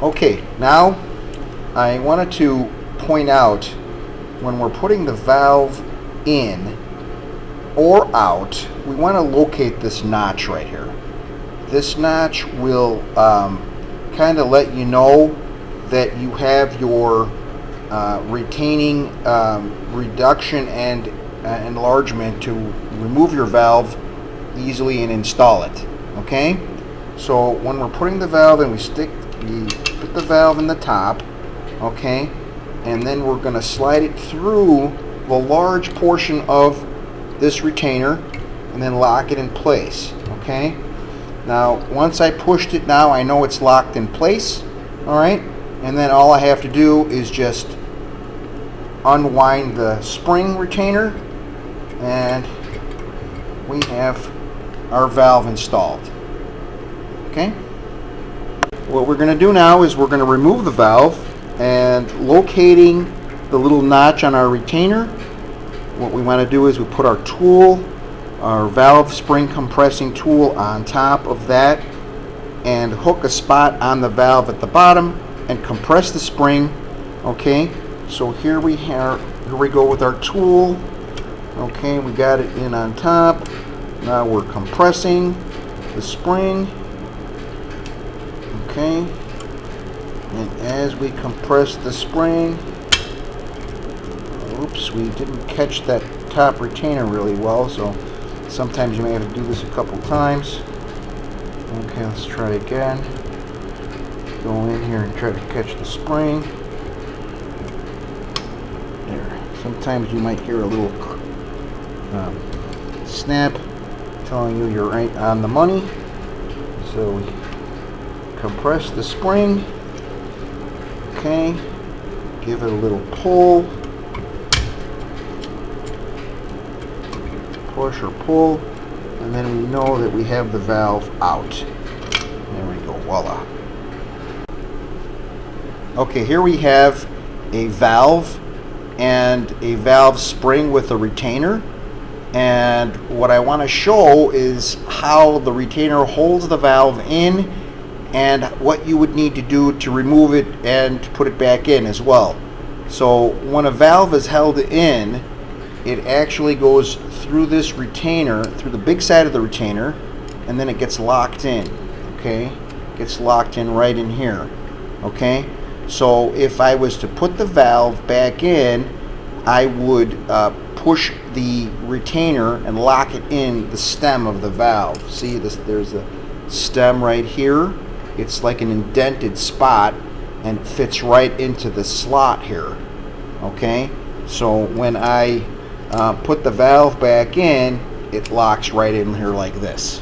Okay, now I wanted to point out when we're putting the valve in or out, we want to locate this notch right here. This notch will kind of let you know that you have your retaining reduction and enlargement to remove your valve easily and install it. Okay, so when we're putting the valve in, we put the valve in the top, okay, and then we're going to slide it through the large portion of this retainer and then lock it in place. Okay, now once I pushed it, now I know it's locked in place. All right, and then all I have to do is just unwind the spring retainer and we have our valve installed. Okay, what we're going to do now is we're going to remove the valve, and locating the little notch on our retainer, what we want to do is we put our tool, our valve spring compressing tool, on top of that and hook a spot on the valve at the bottom and compress the spring. Okay, so here we go with our tool. Okay, we got it in on top. Now we're compressing the spring. Okay, and as we compress the spring, oops, we didn't catch that top retainer really well, so sometimes you may have to do this a couple times. Okay, let's try again. Go in here and try to catch the spring. There. Sometimes you might hear a little snap telling you you're right on the money. So we compress the spring. Okay, give it a little pull, push or pull, and then we know that we have the valve out. There we go, voila. Okay, here we have a valve and a valve spring with a retainer, and what I want to show is how the retainer holds the valve in and what you would need to do to remove it and to put it back in as well. So when a valve is held in, it actually goes through this retainer, through the big side of the retainer, and then it gets locked in. Okay, gets locked in right in here. Okay, so if I was to put the valve back in, I would push the retainer and lock it in the stem of the valve. See this? There's a stem right here. It's like an indented spot and it fits right into the slot here. Okay, so when I put the valve back in, it locks right in here like this.